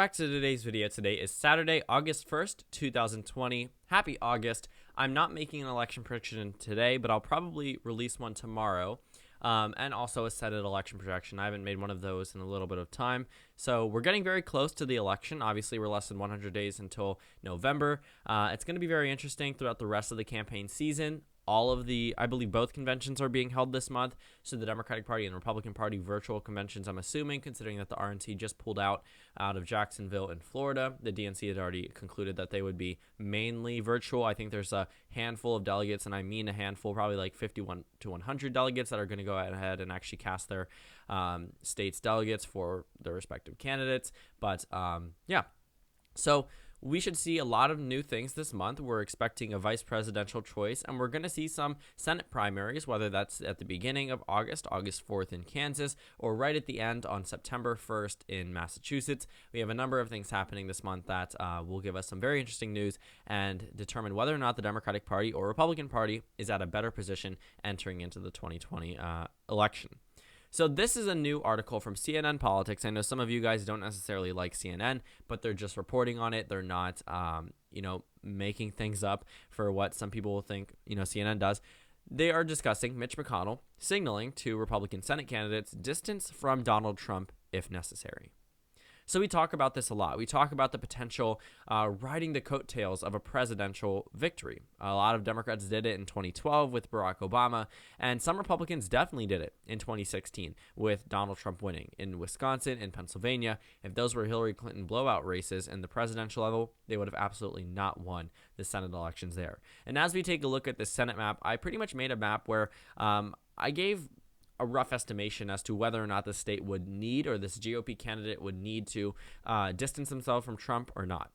Back to today's video. Today is Saturday, August 1st, 2020. Happy August. I'm not making an election prediction today, but I'll probably release one tomorrow. And also a Senate election projection. I haven't made one of those in a little bit of time. So we're getting very close to the election. Obviously, we're less than 100 days until November. It's going to be very interesting throughout the rest of the campaign season. I believe both conventions are being held this month. So the Democratic Party and the Republican Party virtual conventions, I'm assuming, considering that the RNC just pulled out of Jacksonville in Florida. The DNC had already concluded that they would be mainly virtual. I think there's a handful of delegates, and I mean a handful, probably like 51 to 100 delegates that are going to go ahead and actually cast their state's delegates for their respective candidates. But yeah, so we should see a lot of new things this month. We're expecting a vice presidential choice, and we're going to see some Senate primaries, whether that's at the beginning of August 4th in Kansas, or right at the end on September 1st in Massachusetts. We have a number of things happening this month that will give us some very interesting news and determine whether or not the Democratic Party or Republican Party is at a better position entering into the 2020 election. So this is a new article from CNN Politics. I know some of you guys don't necessarily like CNN, but they're just reporting on it. They're not, making things up for what some people will think, CNN does. They are discussing Mitch McConnell signaling to Republican Senate candidates distance from Donald Trump if necessary. So we talk about this a lot. We talk about the potential riding the coattails of a presidential victory. A lot of Democrats did it in 2012 with Barack Obama, and some Republicans definitely did it in 2016 with Donald Trump winning in Wisconsin and Pennsylvania. If those were Hillary Clinton blowout races in the presidential level, they would have absolutely not won the Senate elections there. And as we take a look at the Senate map, I pretty much made a map where I gave a rough estimation as to whether or not the state would need, or this GOP candidate would need to distance himself from Trump or not.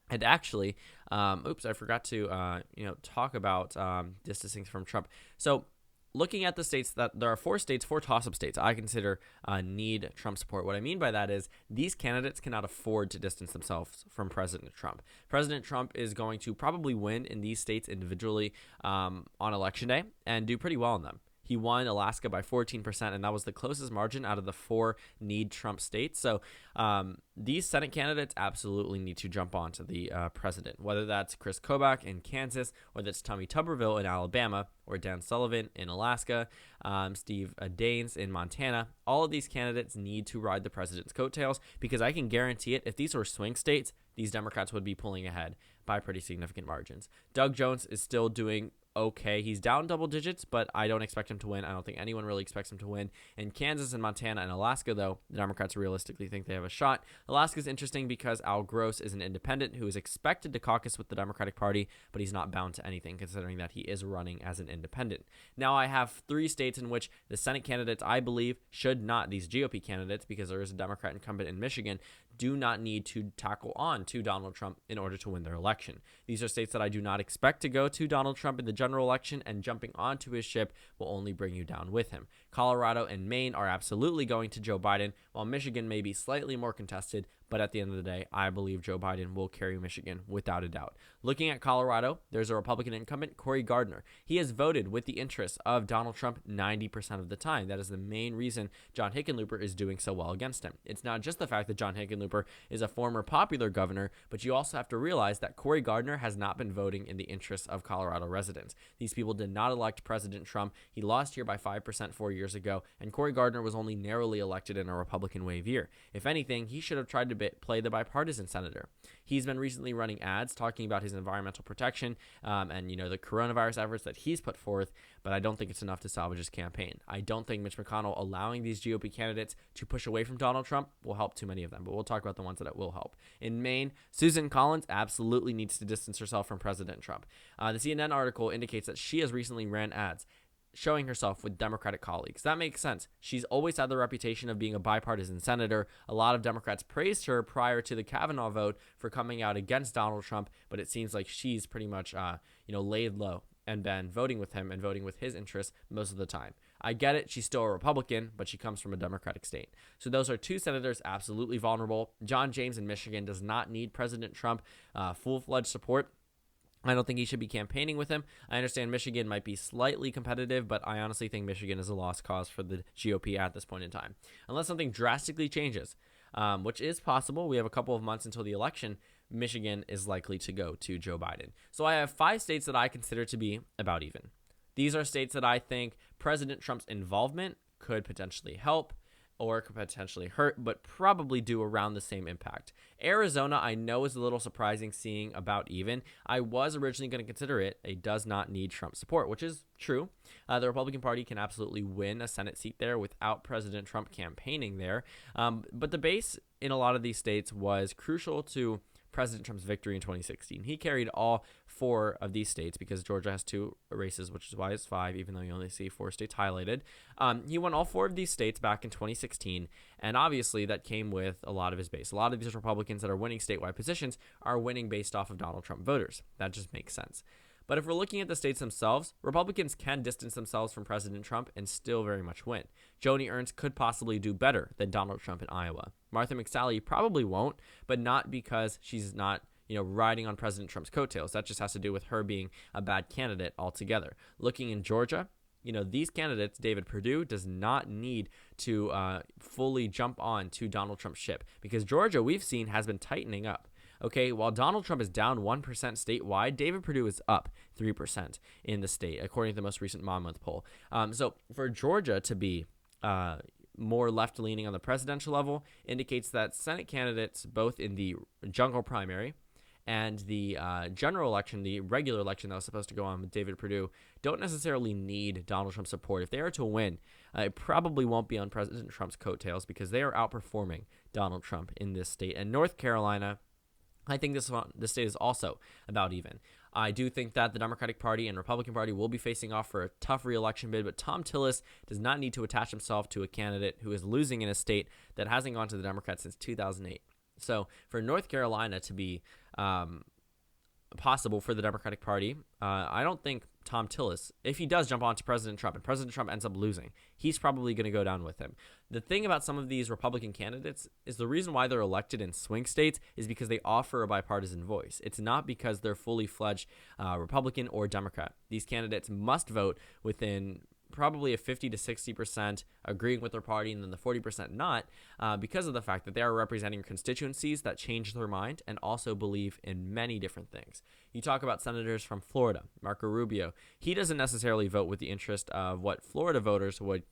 And actually, I forgot to talk about distancing from Trump. So looking at the states, that there are four toss-up states I consider need Trump support. What I mean by that is these candidates cannot afford to distance themselves from President Trump. President Trump is going to probably win in these states individually on Election Day and do pretty well in them. He won Alaska by 14%, and that was the closest margin out of the four need Trump states. So these Senate candidates absolutely need to jump onto the president, whether that's Chris Kobach in Kansas, or that's Tommy Tuberville in Alabama, or Dan Sullivan in Alaska, Steve Daines in Montana. All of these candidates need to ride the president's coattails, because I can guarantee it, if these were swing states, these Democrats would be pulling ahead by pretty significant margins. Doug Jones is still doing okay. He's down double digits, but I don't expect him to win. I don't think anyone really expects him to win. In Kansas and Montana and Alaska, though, the Democrats realistically think they have a shot. Alaska's interesting because Al Gross is an independent who is expected to caucus with the Democratic Party, but he's not bound to anything considering that he is running as an independent. Now I have three states in which the Senate candidates, I believe, should not, these GOP candidates, because there is a Democrat incumbent in Michigan, do not need to tackle on to Donald Trump in order to win their election. These are states that I do not expect to go to Donald Trump in the general election, and jumping onto his ship will only bring you down with him. Colorado and Maine are absolutely going to Joe Biden, while Michigan may be slightly more contested, but at the end of the day, I believe Joe Biden will carry Michigan without a doubt. Looking at Colorado, there's a Republican incumbent, Cory Gardner. He has voted with the interests of Donald Trump 90% of the time. That is the main reason John Hickenlooper is doing so well against him. It's not just the fact that John Hickenlooper is a former popular governor, but you also have to realize that Cory Gardner has not been voting in the interests of Colorado residents. These people did not elect President Trump. He lost here by 5% 4 years ago, and Cory Gardner was only narrowly elected in a Republican wave year. If anything, he should have tried to play the bipartisan senator. He's been recently running ads talking about his environmental protection and the coronavirus efforts that he's put forth, but I don't think it's enough to salvage his campaign. I don't think Mitch McConnell allowing these GOP candidates to push away from Donald Trump will help too many of them, but we'll talk about the ones that it will help. In Maine, Susan Collins absolutely needs to distance herself from President Trump. The CNN article indicates that she has recently ran ads showing herself with Democratic colleagues. That makes sense. She's always had the reputation of being a bipartisan senator. A lot of Democrats praised her prior to the Kavanaugh vote for coming out against Donald Trump, but it seems like she's pretty much, laid low and been voting with him and voting with his interests most of the time. I get it. She's still a Republican, but she comes from a Democratic state. So those are two senators absolutely vulnerable. John James in Michigan does not need President Trump full-fledged support. I don't think he should be campaigning with him. I understand Michigan might be slightly competitive, but I honestly think Michigan is a lost cause for the GOP at this point in time. Unless something drastically changes. which is possible. We have a couple of months until the election. Michigan is likely to go to Joe Biden. So I have 5 states that I consider to be about even. These are states that I think President Trump's involvement could potentially help or could potentially hurt, but probably do around the same impact. Arizona, I know, is a little surprising seeing about even. I was originally going to consider it a does not need Trump support, which is true. The Republican Party can absolutely win a Senate seat there without President Trump campaigning there. But the base in a lot of these states was crucial to President Trump's victory in 2016. He carried all 4 of these states because Georgia has 2 races, which is why it's 5, even though you only see 4 states highlighted. He won all 4 of these states back in 2016, and obviously that came with a lot of his base. A lot of these Republicans that are winning statewide positions are winning based off of Donald Trump voters. That just makes sense. But if we're looking at the states themselves, Republicans can distance themselves from President Trump and still very much win. Joni Ernst could possibly do better than Donald Trump in Iowa. Martha McSally probably won't, but not because she's not, riding on President Trump's coattails. That just has to do with her being a bad candidate altogether. Looking in Georgia, these candidates, David Perdue, does not need to fully jump on to Donald Trump's ship because Georgia, we've seen, has been tightening up. Okay, while Donald Trump is down 1% statewide, David Perdue is up 3% in the state, according to the most recent Monmouth poll. So for Georgia to be more left-leaning on the presidential level indicates that Senate candidates, both in the jungle primary and the general election, the regular election that was supposed to go on with David Perdue, don't necessarily need Donald Trump's support. If they are to win, it probably won't be on President Trump's coattails because they are outperforming Donald Trump in this state. And North Carolina, I think this state is also about even. I do think that the Democratic Party and Republican Party will be facing off for a tough re-election bid, but Tom Tillis does not need to attach himself to a candidate who is losing in a state that hasn't gone to the Democrats since 2008. So for North Carolina to be possible for the Democratic Party, I don't think Tom Tillis, if he does jump on to President Trump and President Trump ends up losing, he's probably going to go down with him. The thing about some of these Republican candidates is the reason why they're elected in swing states is because they offer a bipartisan voice. It's not because they're fully fledged Republican or Democrat. These candidates must vote within probably a 50 to 60% agreeing with their party and then the 40% not, because of the fact that they are representing constituencies that change their mind and also believe in many different things. You talk about senators from Florida, Marco Rubio. He doesn't necessarily vote with the interest of what Florida voters would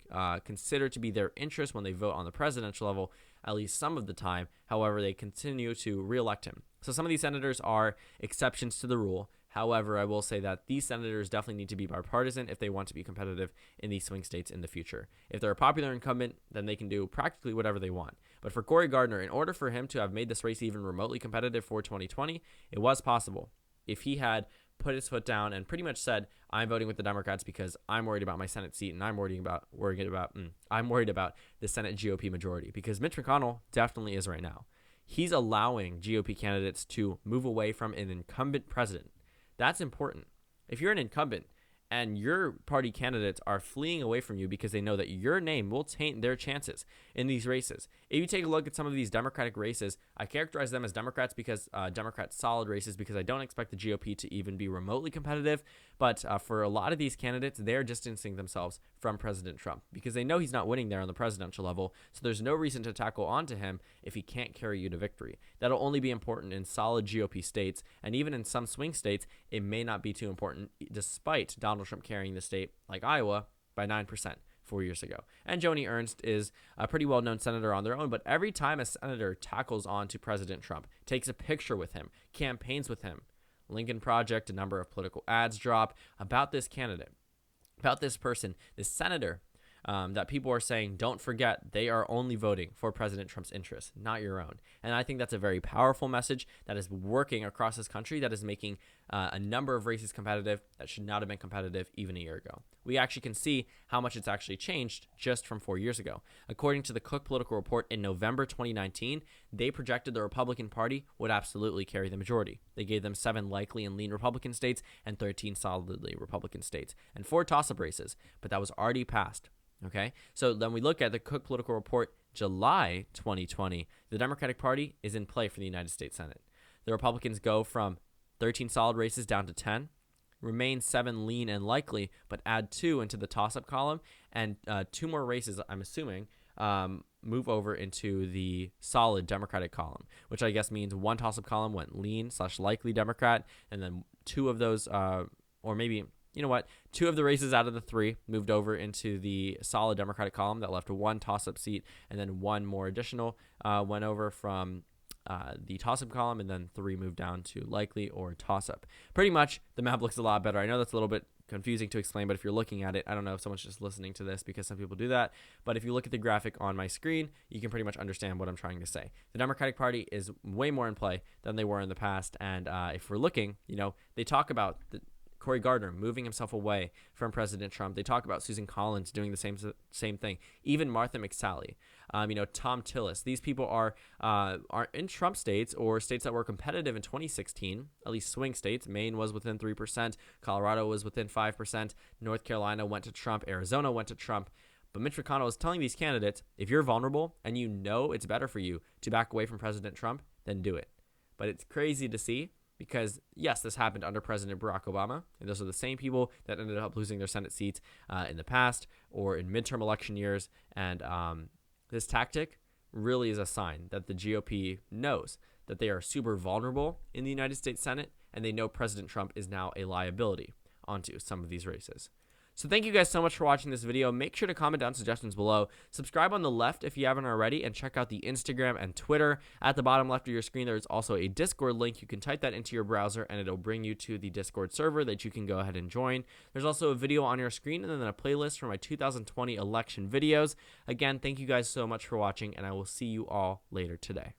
consider to be their interest when they vote on the presidential level, at least some of the time. However, they continue to reelect him. So some of these senators are exceptions to the rule. However, I will say that these senators definitely need to be bipartisan if they want to be competitive in these swing states in the future. If they're a popular incumbent, then they can do practically whatever they want. But for Cory Gardner, in order for him to have made this race even remotely competitive for 2020, it was possible. If he had put his foot down and pretty much said, I'm voting with the Democrats because I'm worried about my Senate seat and I'm worried about the Senate GOP majority, because Mitch McConnell definitely is right now. He's allowing GOP candidates to move away from an incumbent president. That's important. If you're an incumbent and your party candidates are fleeing away from you because they know that your name will taint their chances in these races. If you take a look at some of these Democratic races, I characterize them as Democrats because Democrats solid races because I don't expect the GOP to even be remotely competitive. But for a lot of these candidates, they're distancing themselves from President Trump because they know he's not winning there on the presidential level. So there's no reason to tackle onto him if he can't carry you to victory. That'll only be important in solid GOP states. And even in some swing states, it may not be too important despite Donald Trump carrying the state, like Iowa, by 9% 4 years ago. And Joni Ernst is a pretty well-known senator on their own, but every time a senator tackles on to President Trump, takes a picture with him, campaigns with him, Lincoln Project, a number of political ads drop about this candidate, about this person, this senator, that people are saying, don't forget, they are only voting for President Trump's interests, not your own. And I think that's a very powerful message that is working across this country, that is making a number of races competitive that should not have been competitive even a year ago. We actually can see how much it's actually changed just from 4 years ago. According to the Cook Political Report in November 2019, they projected the Republican Party would absolutely carry the majority. They gave them 7 likely and lean Republican states and 13 solidly Republican states and 4 toss-up races, but that was already passed. Okay, so then we look at the Cook Political Report, July 2020, the Democratic Party is in play for the United States Senate. The Republicans go from 13 solid races down to 10, remain 7 lean and likely, but add 2 into the toss-up column, and 2 more races, I'm assuming, move over into the solid Democratic column, which I guess means one toss-up column went lean/likely Democrat, and then two of those, or maybe, you know what, two of the races out of the three moved over into the solid Democratic column. That left one toss-up seat, and then one more additional went over from the toss-up column, and then three moved down to likely or toss-up. Pretty much, the map looks a lot better. I know that's a little bit confusing to explain, but if you're looking at it, I don't know if someone's just listening to this because some people do that, but if you look at the graphic on my screen, you can pretty much understand what I'm trying to say. The Democratic Party is way more in play than they were in the past, and if we're looking, they talk about Cory Gardner moving himself away from President Trump. They talk about Susan Collins doing the same thing. Even Martha McSally, Tom Tillis. These people are in Trump states or states that were competitive in 2016, at least swing states. Maine was within 3%. Colorado was within 5%. North Carolina went to Trump. Arizona went to Trump. But Mitch McConnell is telling these candidates, if you're vulnerable and you know it's better for you to back away from President Trump, then do it. But it's crazy to see. Because, yes, this happened under President Barack Obama, and those are the same people that ended up losing their Senate seats in the past or in midterm election years. And this tactic really is a sign that the GOP knows that they are super vulnerable in the United States Senate, and they know President Trump is now a liability onto some of these races. So thank you guys so much for watching this video. Make sure to comment down suggestions below. Subscribe on the left if you haven't already, and check out the Instagram and Twitter. At the bottom left of your screen, there's also a Discord link. You can type that into your browser, and it'll bring you to the Discord server that you can go ahead and join. There's also a video on your screen, and then a playlist for my 2020 election videos. Again, thank you guys so much for watching, and I will see you all later today.